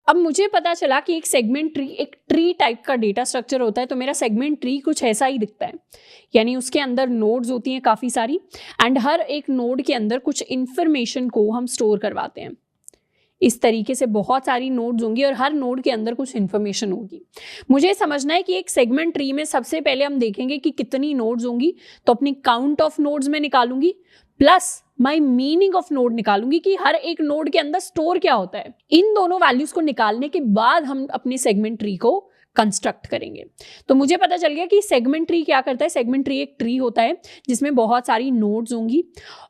अब मुझे पता चला कि एक सेगमेंट ट्री एक ट्री टाइप का डेटा स्ट्रक्चर होता है, तो मेरा सेगमेंट ट्री कुछ ऐसा ही दिखता है, यानी उसके अंदर नोड्स होती हैं काफ़ी सारी, एंड हर एक नोड के अंदर कुछ इन्फॉर्मेशन को हम स्टोर करवाते हैं। इस तरीके से बहुत सारी नोड्स होंगी और हर नोड के अंदर कुछ इन्फॉर्मेशन होगी। मुझे समझना है कि एक सेगमेंट ट्री में सबसे पहले हम देखेंगे कि कितनी नोड्स होंगी, तो अपनी काउंट ऑफ नोड्स में निकालूंगी plus my meaning of node निकालूंगी कि हर एक नोड के अंदर स्टोर क्या होता है। इन दोनों वैल्यूज को निकालने के बाद हम अपने सेगमेंट ट्री को कंस्ट्रक्ट करेंगे। तो मुझे पता चल गया कि सेगमेंट ट्री क्या करता है। सेगमेंट ट्री एक ट्री होता है जिसमें बहुत सारी नोड्स होंगी,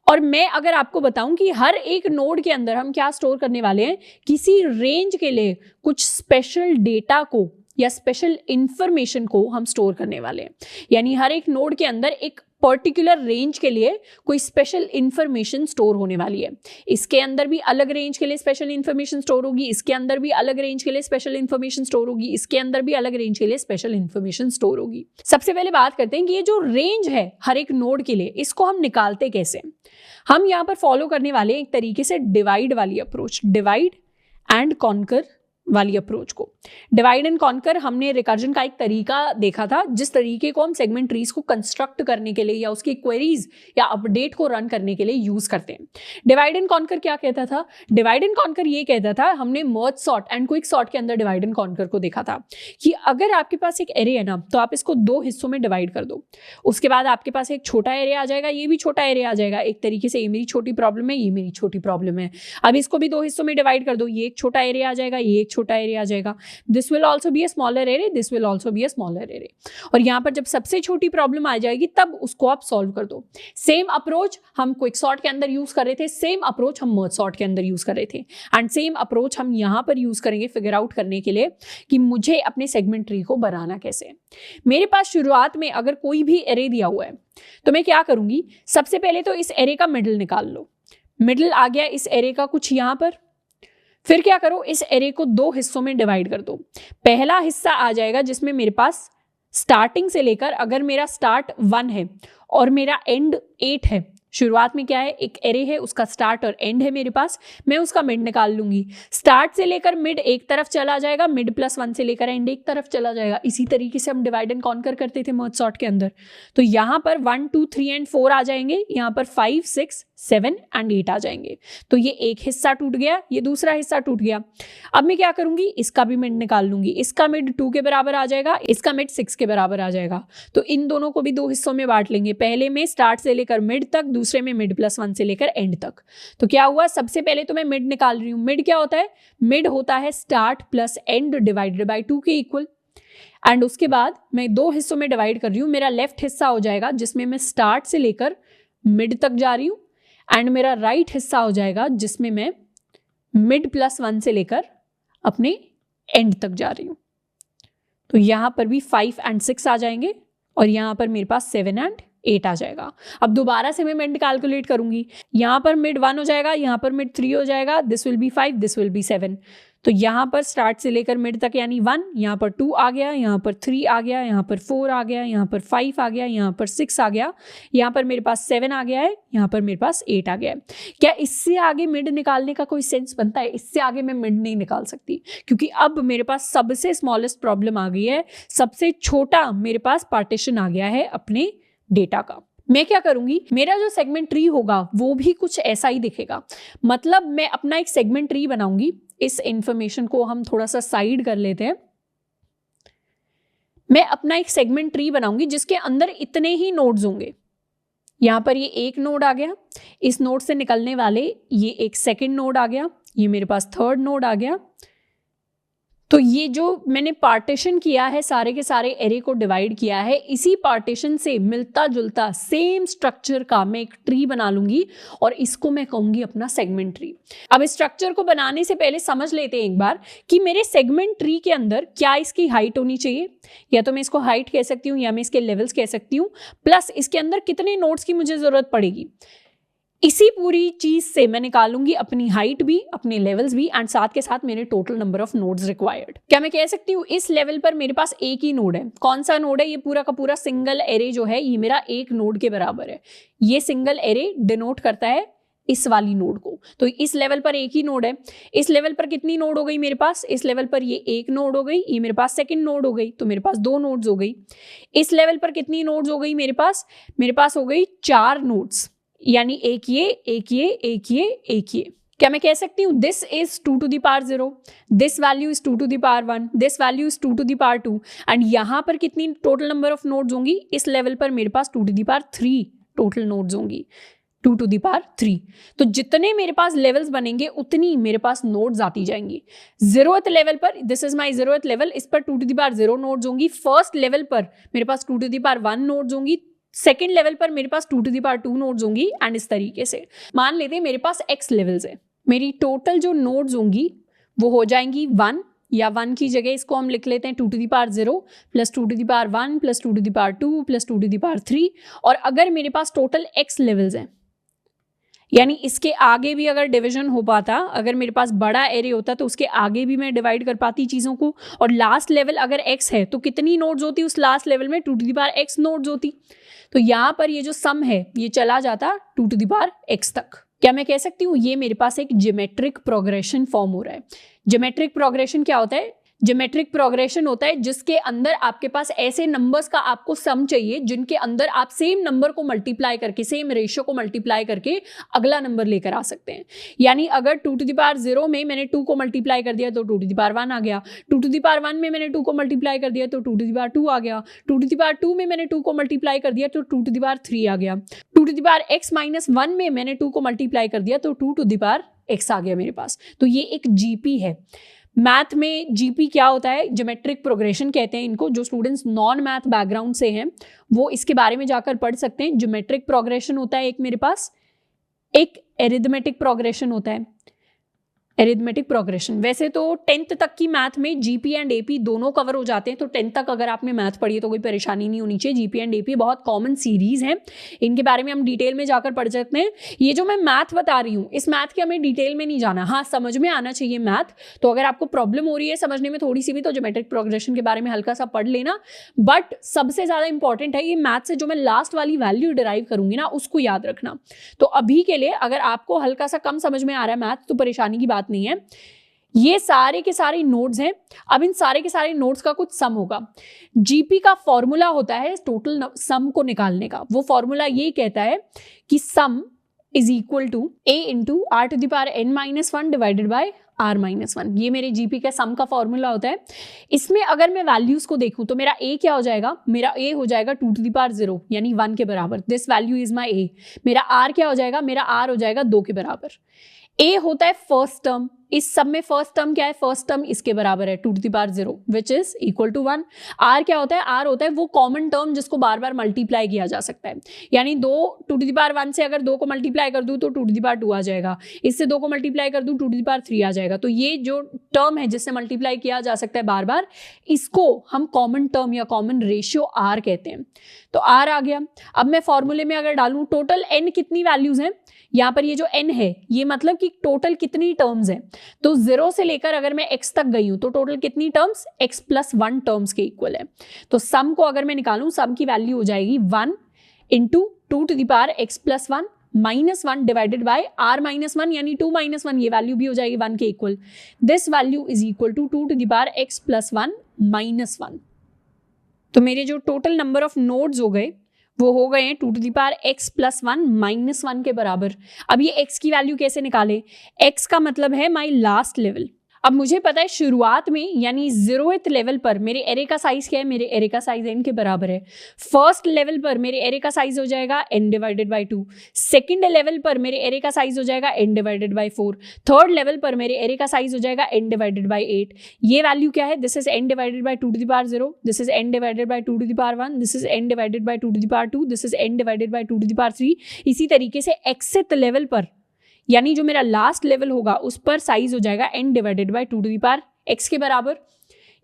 और मैं अगर आपको बताऊं कि हर एक नोड के अंदर हम क्या स्टोर करने वाले हैं, किसी रेंज के लिए कुछ स्पेशल डेटा को या स्पेशल इंफॉर्मेशन को हम स्टोर करने वाले हैं। यानी हर एक नोड के अंदर एक पर्टिकुलर रेंज के लिए कोई स्पेशल इंफॉर्मेशन स्टोर होने वाली है। इसके अंदर भी अलग रेंज के लिए स्पेशल इंफॉर्मेशन स्टोर होगी, इसके अंदर भी अलग रेंज के लिए स्पेशल इंफॉर्मेशन स्टोर होगी, इसके अंदर भी अलग रेंज के लिए स्पेशल इंफॉर्मेशन स्टोर होगी। सबसे पहले बात करते हैं कि ये जो रेंज है हर एक नोड के लिए, इसको हम निकालते कैसे। हम यहाँ पर फॉलो करने वाले हैं एक तरीके से डिवाइड वाली अप्रोच, डिवाइड एंड कॉन्कर वाली अप्रोच को। डिवाइड एंड कॉन्कर हमने रिकर्जन का एक तरीका देखा था, जिस तरीके को हम सेगमेंट ट्रीज को कंस्ट्रक्ट करने के लिए या उसकी क्वेरीज या अपडेट को रन करने के लिए यूज करते हैं। डिवाइड एंड कॉन्कर क्या कहता था? डिवाइड एंड कॉन्कर ये कहता था, हमने merge sort and quick sort के अंदर डिवाइड एंड कॉन्कर को देखा था कि अगर आपके पास एक एरे है ना, तो आप इसको दो हिस्सों में डिवाइड कर दो, उसके बाद आपके पास एक छोटा एरे आ जाएगा, ये भी छोटा एरे आ जाएगा। एक तरीके से ये मेरी छोटी प्रॉब्लम है, ये मेरी छोटी प्रॉब्लम है। अब इसको भी दो हिस्सों में डिवाइड कर दो, ये एक छोटा एरे आ जाएगा, ये एक छोटा एरे आ जाएगा। This will also be a smaller array, this will also be a smaller array. और यहाँ पर जब सबसे छोटी प्रॉब्लम आ जाएगी तब उसको आप सॉल्व कर दो। सेम अप्रोच हम क्विक सॉर्ट के अंदर यूज कर रहे थे, सेम अप्रोच हम मर्ज सॉर्ट के अंदर यूज कर रहे थे, एंड सेम अप्रोच हम यहाँ पर यूज करेंगे फिगर आउट करने के लिए कि मुझे अपने सेगमेंट ट्री को बनाना कैसे। मेरे पास शुरुआत में अगर कोई भी एरे दिया हुआ है तो मैं क्या करूंगी, सबसे पहले तो इस एरे का मिडिल निकाल लो। मिडिल आ गया इस एरे का कुछ यहाँ पर, फिर क्या करो, इस एरे को दो हिस्सों में डिवाइड कर दो। पहला हिस्सा आ जाएगा जिसमें मेरे पास स्टार्टिंग से लेकर, अगर मेरा स्टार्ट 1 है और मेरा एंड 8 है, शुरुआत में क्या है, एक एरे है, उसका स्टार्ट और एंड है मेरे पास, मैं उसका मिड निकाल लूंगी। स्टार्ट से लेकर मिड एक तरफ चला जाएगा, मिड प्लस 1 से लेकर एंड एक तरफ चला जाएगा। इसी तरीके से हम डिवाइड एंड कॉन्कर करते थे मर्ज सॉर्ट के अंदर। तो यहाँ पर 1 2 3 एंड 4 आ जाएंगे, यहाँ पर 5 6 7 एंड 8 आ जाएंगे। तो ये एक हिस्सा टूट गया, ये दूसरा हिस्सा टूट गया। अब मैं क्या करूंगी, इसका भी मिड निकाल लूंगी। इसका मिड 2 के बराबर आ जाएगा, इसका मिड 6 के बराबर आ जाएगा। तो इन दोनों को भी दो हिस्सों में बांट लेंगे, पहले में स्टार्ट से लेकर मिड तक, दूसरे में मिड प्लस 1 से लेकर एंड तक। तो क्या हुआ, सबसे पहले तो मैं मिड निकाल रही हूँ। मिड क्या होता है, मिड होता है start plus and divided by 2 के इक्वल। एंड उसके बाद मैं दो हिस्सों में डिवाइड कर रही हूँ। मेरा लेफ्ट हिस्सा हो जाएगा जिसमें मैं स्टार्ट से लेकर मिड तक जा रही हूँ, एंड मेरा राइट हिस्सा हो जाएगा जिसमें मैं मिड प्लस 1 से लेकर अपने एंड तक जा रही हूँ। तो यहाँ पर भी 5 एंड 6 आ जाएंगे, और यहाँ पर मेरे पास 7 एंड 8 आ जाएगा। अब दोबारा से मैं मिड कैलकुलेट करूंगी, यहाँ पर मिड 1 हो जाएगा, यहाँ पर मिड 3 हो जाएगा, this will B 5, this will B 7। तो यहाँ पर स्टार्ट से लेकर मिड तक यानी 1, यहाँ पर 2 आ गया, यहाँ पर 3 आ गया, यहाँ पर 4 आ गया, यहाँ पर 5 आ गया, यहाँ पर 6 आ गया, यहाँ पर मेरे पास 7 आ गया है, यहाँ पर मेरे पास 8 आ गया है। क्या इससे आगे मिड निकालने का कोई सेंस बनता है? इससे आगे मैं मिड नहीं निकाल सकती, क्योंकि अब मेरे पास सबसे स्मॉलेस्ट प्रॉब्लम आ गई है, सबसे छोटा मेरे पास पार्टीशन आ गया है अपने डेटा का। मैं क्या करूंगी, मेरा जो सेगमेंट ट्री होगा वो भी कुछ ऐसा ही दिखेगा। मतलब मैं अपना एक सेगमेंट ट्री बनाऊंगी। इस इंफॉर्मेशन को हम थोड़ा सा साइड कर लेते हैं। मैं अपना एक सेगमेंट ट्री बनाऊंगी जिसके अंदर इतने ही नोड्स होंगे। यहां पर ये एक नोड आ गया, इस नोड से निकलने वाले ये एक सेकंड नोड आ गया, ये मेरे पास थर्ड नोड आ गया। तो ये जो मैंने पार्टीशन किया है, सारे के सारे एरे को डिवाइड किया है, इसी पार्टीशन से मिलता जुलता सेम स्ट्रक्चर का मैं एक ट्री बना लूंगी, और इसको मैं कहूंगी अपना सेगमेंट ट्री। अब इस स्ट्रक्चर को बनाने से पहले समझ लेते हैं एक बार कि मेरे सेगमेंट ट्री के अंदर क्या इसकी हाइट होनी चाहिए। या तो मैं इसको हाइट कह सकती हूँ, या मैं इसके लेवल्स कह सकती हूँ, प्लस इसके अंदर कितने नोड्स की मुझे जरूरत पड़ेगी। इसी पूरी चीज से मैं निकालूंगी अपनी हाइट भी, अपने लेवल्स भी, एंड साथ के साथ मेरे total number of nodes required. क्या मैं कह सकती हूँ इस लेवल पर मेरे पास एक ही नोड है? कौन सा नोड है? ये पूरा का पूरा सिंगल एरे जो है, ये मेरा एक नोड के बराबर है। ये सिंगल एरे डिनोट करता है इस वाली नोड को। तो इस लेवल पर एक ही नोड है, इस लेवल पर कितनी नोड हो गई मेरे पास, इस लेवल पर ये एक नोड हो गई, ये मेरे पास सेकंड नोड हो गई, तो मेरे पास 2 नोड्स हो गई। इस लेवल पर कितनी नोड्स हो गई मेरे पास हो गई 4 नोड्स, यानी एक ये, एक ये, एक ये, एक ये। क्या मैं कह सकती हूँ this is 2 to the power 0, this value is 2 to the power 1, this value is 2 to the power 2, and यहाँ पर कितनी टोटल नंबर ऑफ नोड्स होंगी, इस लेवल पर मेरे पास 2 to the power 3 total nodes होंगी, 2 to the power 3। तो जितने मेरे पास लेवल्स बनेंगे उतनी मेरे पास नोड्स आती जाएंगी। 0th लेवल पर, this is my 0th level, इस पर 2 to the power 0 नोड्स होंगी। फर्स्ट लेवल पर मेरे पास 2 to the power 1 नोड्स होंगी, सेकेंड लेवल पर मेरे पास 2 to the power 2 नोड्स होंगी, एंड इस तरीके से। मान लेते हैं मेरे पास x लेवल्स है, मेरी टोटल जो नोड्स होंगी वो हो जाएंगी 1, या 1 की जगह इसको हम लिख लेते हैं 2 to the power 0 plus 2 to the power 1 plus 2 to the power 2 plus 2 to the power 3। और अगर मेरे पास टोटल x लेवल्स हैं, यानी इसके आगे भी अगर डिवीजन हो पाता, अगर मेरे पास बड़ा एरे होता तो उसके आगे भी मैं डिवाइड कर पाती चीज़ों को, और लास्ट लेवल अगर x है तो कितनी नोड्स होती उस लास्ट लेवल में, 2 to the power x nodes होती। तो यहाँ पर ये जो सम है ये चला जाता 2 to the power x तक। क्या मैं कह सकती हूँ ये मेरे पास एक ज्योमेट्रिक प्रोग्रेशन फॉर्म हो रहा है। ज्योमेट्रिक प्रोग्रेशन क्या होता है, ज्योमेट्रिक प्रोग्रेशन होता है जिसके अंदर आपके पास ऐसे नंबर्स का आपको सम चाहिए जिनके अंदर आप सेम नंबर को मल्टीप्लाई करके, सेम रेशियो को मल्टीप्लाई करके अगला नंबर लेकर आ सकते हैं। यानी अगर 2 to the power 0 में मैंने 2 को मल्टीप्लाई कर दिया तो 2 to the power 1 आ गया, 2 to the power 1 में मैंने 2 को मल्टीप्लाई कर दिया तो 2 to the power 2 आ गया, 2 to the power 2 में मैंने 2 को मल्टीप्लाई कर दिया तो 2 to the power 3 आ गया, 2 to the power x - 1 में मैंने 2 को मल्टीप्लाई कर दिया तो 2 to the power x आ गया मेरे पास। तो ये एक जीपी है। मैथ में जीपी क्या होता है, ज्योमेट्रिक प्रोग्रेशन कहते हैं इनको। जो स्टूडेंट्स नॉन मैथ बैकग्राउंड से हैं वो इसके बारे में जाकर पढ़ सकते हैं। ज्योमेट्रिक प्रोग्रेशन होता है एक मेरे पास, एक एरिथमेटिक प्रोग्रेशन होता है। एरिथमेटिक प्रोग्रेशन वैसे तो 10th तक की मैथ में जीपी एंड एपी दोनों कवर हो जाते हैं, तो 10th तक अगर आपने मैथ पढ़ी है तो कोई परेशानी नहीं होनी चाहिए। जीपी एंड एपी बहुत कॉमन सीरीज हैं, इनके बारे में हम डिटेल में जाकर पढ़ सकते हैं। ये जो मैं मैथ बता रही हूँ इस मैथ के हमें डिटेल में नहीं जाना, हाँ समझ में आना चाहिए मैथ। तो अगर आपको प्रॉब्लम हो रही है समझने में थोड़ी सी भी तो ज्योमेट्रिक प्रोग्रेशन के बारे में हल्का सा पढ़ लेना। बट सबसे ज़्यादा इंपॉर्टेंट है ये मैथ से जो मैं लास्ट वाली वैल्यू डिराइव करूंगी ना उसको याद रखना। तो अभी के लिए अगर आपको हल्का सा कम समझ में आ रहा है मैथ तो परेशानी की बात नहीं है। ये सारे के सारे नोड्स हैं। अब इन सारे के सारे नोड्स का कुछ सम होगा। जीपी का फॉर्मूला होता है टोटल सम को निकालने का। वो फॉर्मूला ये कहता है कि sum is equal to a into r to the power n-1 divided by r-1। ये मेरे जीपी का सम का फॉर्मूला होता है। इसमें अगर मैं वैल्यूज को देखूं तो मेरा a क्या हो जाएगा, मेरा a हो जाएगा 2 to the power 0 यानी 1 के बराबर। This value is my a। मेरा r क्या हो जाएगा, मेरा r हो जाएगा 2 के बराबर। a होता है फर्स्ट टर्म, इस सब में फर्स्ट टर्म क्या है, फर्स्ट टर्म इसके बराबर है 2 to the power 0 which is equal to 1। r क्या होता है, r होता है वो कॉमन टर्म जिसको बार बार मल्टीप्लाई किया जा सकता है। यानी 2 to the power 1 से अगर 2 को मल्टीप्लाई कर दूं तो 2 to the power 2 आ जाएगा, इससे 2 को मल्टीप्लाई कर दूं 2 to the power 3 आ जाएगा। तो ये जो टर्म है जिससे मल्टीप्लाई किया जा सकता है बार बार, इसको हम कॉमन टर्म या कॉमन रेशियो r कहते हैं। तो r आ गया। अब मैं फॉर्मूले में अगर डालूं टोटल n कितनी वैल्यूज हैं, यहाँ पर ये जो n है ये मतलब कि टोटल कितनी टर्म्स हैं। तो 0 से लेकर अगर मैं x तक गई हूं तो टोटल कितनी टर्म्स, x + 1 टर्म्स के इक्वल है। तो सम को अगर मैं निकालूं सम की वैल्यू हो जाएगी 1 into 2 to the power x + 1 -1 divided by r-1 यानी 2 - 1, ये वैल्यू भी हो जाएगी 1 के equal. This value is equal to 2 to the power x + 1 -1। तो मेरे जो टोटल नंबर ऑफ नोड्स हो गए वो हो गए हैं 2 to the power x + 1 -1 के बराबर। अब ये x की वैल्यू कैसे निकाले, x का मतलब है माई लास्ट लेवल। अब मुझे पता है शुरुआत में यानी 0th लेवल पर मेरे एरे का साइज क्या है, मेरे एरे का साइज n के बराबर है। फर्स्ट लेवल पर मेरे एरे का साइज हो जाएगा n divided by 2। Second level पर मेरे एरे का साइज हो जाएगा n divided by 4। Third level पर मेरे एरे का साइज हो जाएगा n डिवाइडेड बाई 8। ये वैल्यू क्या है, this is n divided by 2 to the power 0, this is n divided by 2 to the power 1, this is n divided by 2 to the power 2, this is n divided by 2 to the power 3। इसी तरीके से xth level पर यानी जो मेरा last level होगा उस पर साइज हो जाएगा n divided by 2 to the power x के बराबर।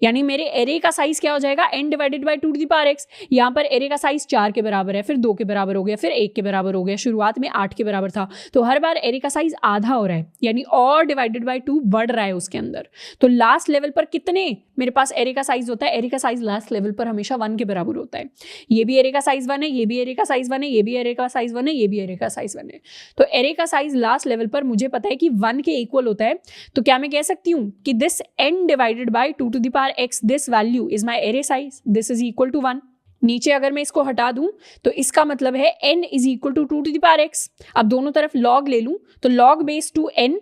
यानी मेरे एरे का साइज क्या हो जाएगा, n divided by 2 to the power x। यहाँ पर एरे का साइज 4 के बराबर है, फिर 2 के बराबर हो गया, फिर 1 के बराबर हो गया, शुरुआत में 8 के बराबर था, तो हर बार एरे का साइज आधा हो रहा है, यानी और डिवाइडेड बाय 2 बढ़ रहा है उसके अंदर। तो लास्ट लेवल पर कितने मेरे पास एरे का साइज होता है, एरे का साइज लास्ट लेवल पर हमेशा 1 के बराबर होता है। ये भी एरे का साइज 1 है, ये भी एरे का साइज 1 है, ये भी एरे का साइज 1 है, ये भी एरे का साइज 1 है। तो एरे का साइज लास्ट लेवल पर मुझे पता है कि 1 के इक्वल होता है। तो क्या मैं कह सकती हूँ कि this n divided by 2 to the power x, this value is my array size, this is equal to 1। नीचे अगर मैं इसको हटा दूं तो इसका मतलब है n is equal to 2 to the power x। अब दोनों तरफ log ले लूं तो log base two n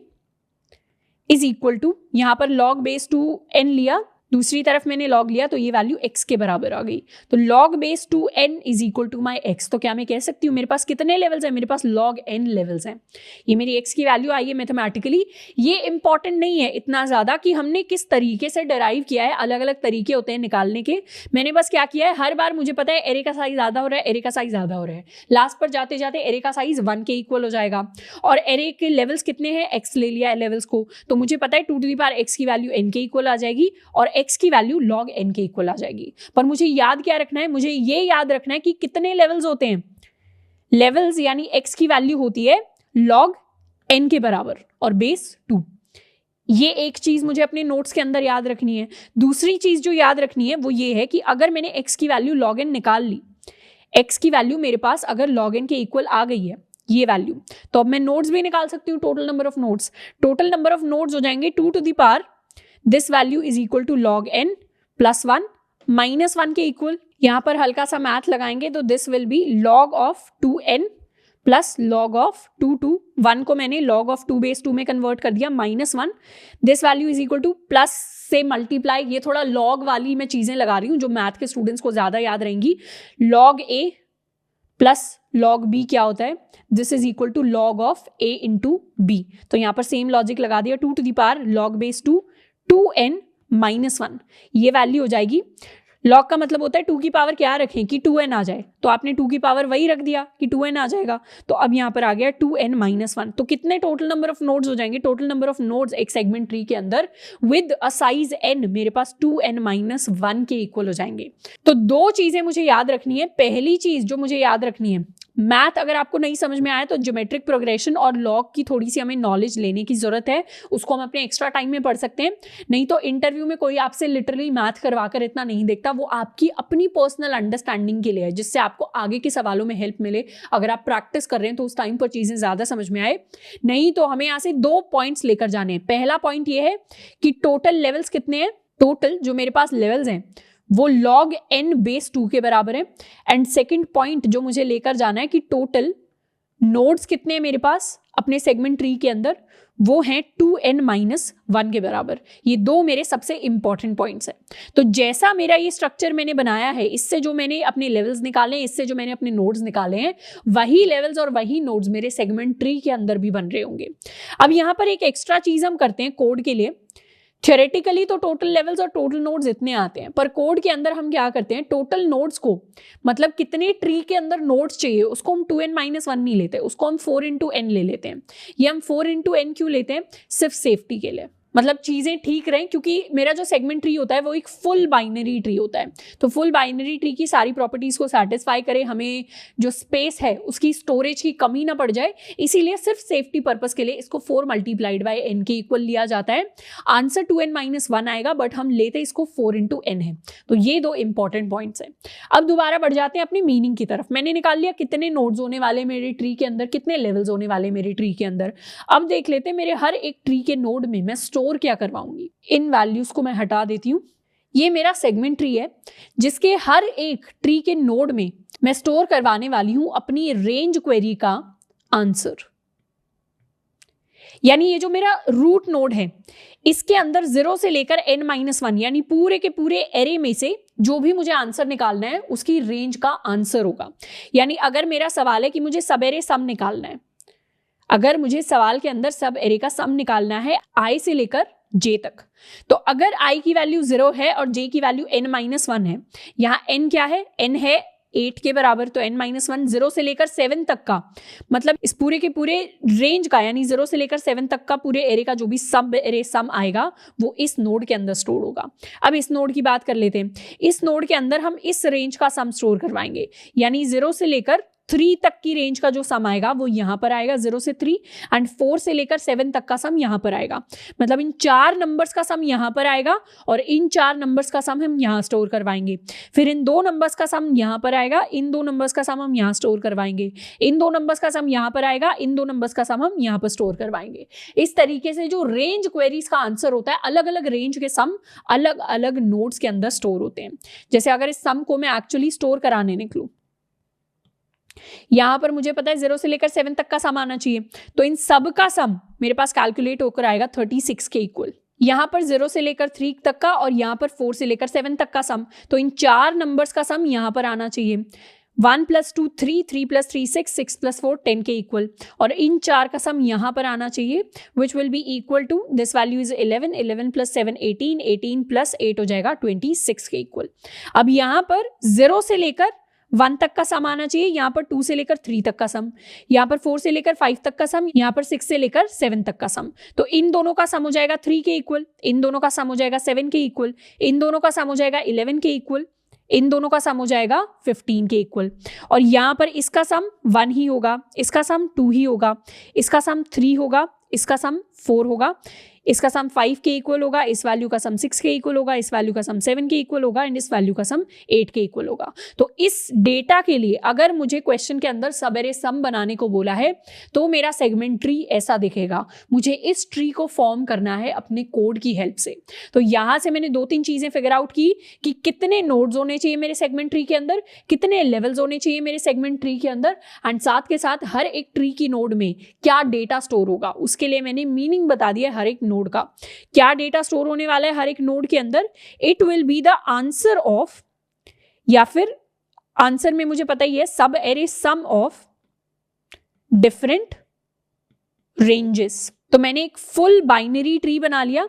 is equal to, यहां पर log बेस टू n लिया, दूसरी तरफ मैंने log लिया, तो ये वैल्यू x के बराबर आ गई। तो log base two n is equal to my x। तो क्या मैं कह सकती हूँ मेरे पास कितने लेवल्स हैं, मेरे पास log n लेवल्स हैं। ये मेरी x की वैल्यू आई है मैथमेटिकली। ये इंपॉर्टेंट नहीं है इतना ज़्यादा कि हमने किस तरीके से डराइव किया है, अलग अलग तरीके होते हैं निकालने के। मैंने बस क्या किया है, हर बार मुझे पता है एरे का साइज ज़्यादा हो रहा है, एरे का साइज ज़्यादा हो रहा है, लास्ट पर जाते जाते एरे का साइज 1 के इक्वल हो जाएगा। और एरे के लेवल्स कितने हैं, x ले लिया है लेवल्स को, तो मुझे पता है 2 टू द पावर x की वैल्यू n के इक्वल आ जाएगी और x की वैल्यू log n के इक्वल आ जाएगी। पर मुझे याद क्या रखना है, मुझे ये याद रखना है कि कितने लेवल्स होते हैं। लेवल्स यानी x की वैल्यू होती है log n के बराबर और बेस 2। ये एक चीज मुझे अपने नोट्स के अंदर याद रखनी है। दूसरी चीज जो याद रखनी है वो ये है कि अगर मैंने x की वैल्यू log n निकाल ली, x की वैल्यू मेरे पास अगर log n के इक्वल आ गई है ये वैल्यू, तो अब मैं नोट्स भी निकाल सकती हूँ। Total number of nodes, total number of nodes हो जाएंगे 2 to the power this value is equal to log n plus 1 minus 1 के इक्वल। यहां पर हल्का सा मैथ लगाएंगे तो this will be log of 2n plus log of 2 to 1 को मैंने log ऑफ 2 बेस 2 में कन्वर्ट कर दिया, minus 1। This value is equal two plus से मल्टीप्लाई, ये थोड़ा log वाली मैं चीजें लगा रही हूँ जो मैथ के स्टूडेंट्स को ज्यादा याद रहेंगी। log a plus log b क्या होता है, this is equal to log of a into b। तो यहाँ पर सेम लॉजिक लगा दिया, 2 to the power log base 2 2n minus 1, ये वैल्यू हो जाएगी। log का मतलब होता है 2 की पावर क्या रखें कि 2n आ जाए, तो आपने 2 की पावर वही रख दिया कि 2n आ जाएगा। तो अब यहाँ पर आ गया 2n माइनस 1। तो कितने टोटल नंबर ऑफ नोड्स हो जाएंगे, टोटल नंबर ऑफ नोड्स एक सेगमेंट ट्री के अंदर विद अ साइज n मेरे पास 2n माइनस 1 के इक्वल हो जाएंगे। तो दो चीजें मुझे याद रखनी है। पहली चीज जो मुझे याद रखनी है, मैथ अगर आपको नहीं समझ में आया तो ज्योमेट्रिक प्रोग्रेशन और लॉग की थोड़ी सी हमें नॉलेज लेने की जरूरत है, उसको हम अपने एक्स्ट्रा टाइम में पढ़ सकते हैं। नहीं तो इंटरव्यू में कोई आपसे लिटरली मैथ करवा कर इतना नहीं देखता, वो आपकी अपनी पर्सनल अंडरस्टैंडिंग के लिए है, जिससे आपको आगे के सवालों में हेल्प मिले। अगर आप प्रैक्टिस कर रहे हैं तो उस टाइम पर चीजें ज्यादा समझ में आए। नहीं तो हमें यहाँ से 2 पॉइंट्स लेकर जाने हैं। पहला पॉइंट ये है कि टोटल लेवल्स कितने हैं, टोटल जो मेरे पास लेवल्स हैं वो log n बेस 2 के बराबर है। एंड सेकंड पॉइंट जो मुझे लेकर जाना है कि टोटल नोड्स कितने हैं मेरे पास अपने सेगमेंट ट्री के अंदर, वो हैं 2n माइनस 1 के बराबर। ये दो मेरे सबसे इंपॉर्टेंट पॉइंट्स हैं। तो जैसा मेरा ये स्ट्रक्चर मैंने बनाया है, इससे जो मैंने अपने लेवल्स निकाले हैं, इससे जो मैंने अपने नोड्स निकाले हैं, वही लेवल्स और वही नोड्स मेरे सेगमेंट ट्री के अंदर भी बन रहे होंगे। अब यहाँ पर एक एक्स्ट्रा चीज हम करते हैं कोड के लिए। थ्योरेटिकली तो टोटल लेवल्स और टोटल नोड्स इतने आते हैं, पर कोड के अंदर हम क्या करते हैं, टोटल नोड्स को मतलब कितने ट्री के अंदर नोड्स चाहिए उसको हम 2n माइनस 1 नहीं लेते, उसको हम 4 इंटू n ले लेते हैं। ये हम 4 इंटू n क्यों लेते हैं, सिर्फ सेफ्टी के लिए, मतलब चीजें ठीक रहें, क्योंकि मेरा जो सेगमेंट ट्री होता है वो एक फुल बाइनरी ट्री होता है। तो फुल बाइनरी ट्री की सारी प्रॉपर्टीज को सेटिस्फाई करे, हमें जो स्पेस है उसकी स्टोरेज की कमी ना पड़ जाए, इसीलिए सिर्फ सेफ्टी पर्पस के लिए इसको 4 मल्टीप्लाइड बाय n के इक्वल लिया जाता है। आंसर 2n माइनस 1 आएगा, बट हम लेते इसको 4 इंटू n है। तो ये दो इंपॉर्टेंट पॉइंट्स हैं। अब दोबारा बढ़ जाते हैं अपनी मीनिंग की तरफ। मैंने निकाल लिया कितने नोड्स होने वाले मेरे ट्री के अंदर, कितने लेवल्स होने वाले मेरे ट्री के अंदर। अब देख लेते हैं मेरे हर एक ट्री के नोड में मैं स्टोर क्या करवाऊंगी। इन वैल्यूज को मैं हटा देती हूं। ये मेरा सेगमेंट ट्री है जिसके हर एक ट्री के नोड में मैं स्टोर करवाने वाली हूं अपनी रेंज क्वेरी का आंसर। यानी ये जो मेरा रूट नोड है इसके अंदर 0 से लेकर n-1 यानी पूरे के पूरे एरे में से जो भी मुझे आंसर निकालना है उसकी रेंज का आंसर होगा। यानी अगर मेरा सवाल है कि मुझे सब एरे सम निकालना है, अगर मुझे सवाल के अंदर सब एरे का सम निकालना है i से लेकर j तक, तो अगर i की वैल्यू 0 है और j की वैल्यू n-1 है, यहाँ n क्या है, n है 8 के बराबर, तो n-1 0 से लेकर 7 तक का, मतलब इस पूरे के पूरे रेंज का, यानी 0 से लेकर 7 तक का पूरे एरे का जो भी सब एरे सम आएगा वो इस नोड के अंदर स्टोर होगा। अब इस नोड की बात कर लेते हैं। इस नोड के अंदर हम इस रेंज का सम स्टोर करवाएंगे, यानी 0 से लेकर 3 तक की रेंज का जो सम आएगा वो यहां पर आएगा 0 से 3, एंड 4 से लेकर 7 तक का सम यहां पर आएगा। मतलब इन 4 नंबर्स का सम यहां पर आएगा और इन 4 नंबर्स का सम हम यहां स्टोर करवाएंगे। फिर इन 2 नंबर्स का सम यहां पर आएगा, इन 2 नंबर्स का सम हम यहां स्टोर करवाएंगे, इन 2 नंबर्स का सम यहां पर आएगा, इन 2 नंबर्स का सम हम यहां पर स्टोर करवाएंगे। इस तरीके से जो रेंज क्वेरीज का आंसर होता है, अलग अलग रेंज के सम अलग अलग नोड्स के अंदर स्टोर होते हैं। जैसे अगर इस सम को मैं एक्चुअली स्टोर कराने निकलूं, यहां पर मुझे पता है 0 से लेकर 7 तक का सम आना चाहिए, तो इन सब का सम मेरे पास कैलकुलेट होकर आएगा 36 के इक्वल। यहां पर 0 से लेकर 3 तक का और यहां पर 4 से लेकर 7 तक का सम, तो इन 4 नंबर्स का सम यहां पर आना चाहिए। 1 + 2 3, 3 + 3 6, 6 + 4 10 के इक्वल, और इन 4 का सम यहां पर आना चाहिए, which will be equal to, this value is 11, 11 + 7 18, 18 + 8 हो जाएगा 26 के इक्वल। अब यहां पर 0 से लेकर 1 तक का सम आना चाहिए, यहाँ पर 2 से लेकर 3 तक का सम, यहाँ पर 4 से लेकर 5 तक का सम, यहाँ पर 6 से लेकर 7 तक का सम। तो इन दोनों का सम हो जाएगा 3 के इक्वल, इन दोनों का सम हो जाएगा 7 के इक्वल, इन दोनों का सम हो जाएगा 11 के इक्वल, इन दोनों का सम हो जाएगा 15 के इक्वल। और यहाँ पर इसका सम 1 ही होगा, इसका सम 2 ही होगा, इसका सम 3 होगा, इसका सम 4 होगा, इसका सम 5 के इक्वल होगा, इस वैल्यू का सम 6 के इक्वल होगा, इस वैल्यू का सम 7 के इक्वल होगा, एंड इस वैल्यू का सम 8 के इक्वल होगा। तो इस डेटा के लिए अगर मुझे क्वेश्चन के अंदर सब एरे सम बनाने को बोला है तो मेरा सेगमेंट ट्री ऐसा दिखेगा। मुझे इस ट्री को फॉर्म करना है अपने कोड की हेल्प से। तो यहां से मैंने 2-3 चीजें फिगर आउट की कि कितने नोड्स होने चाहिए मेरे सेगमेंट ट्री के अंदर, कितने लेवल्स होने चाहिए मेरे सेगमेंट ट्री के अंदर, एंड साथ के साथ हर एक ट्री की नोड में क्या डेटा स्टोर होगा, उसके लिए मैंने मीनिंग बता दिया हर एक नोड का। क्या डेटा स्टोर होने वाला है हर एक नोड के अंदर, it will be the answer of, या फिर आंसर में मुझे पता ही है subarray sum of different ranges. तो मैंने एक फुल बाइनरी ट्री बना लिया।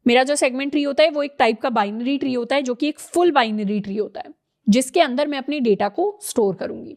मेरा जो सेगमेंट ट्री होता है वो एक टाइप का बाइनरी ट्री होता है, जो कि एक फुल बाइनरी ट्री होता है जिसके अंदर मैं अपने डेटा को स्टोर करूंगी।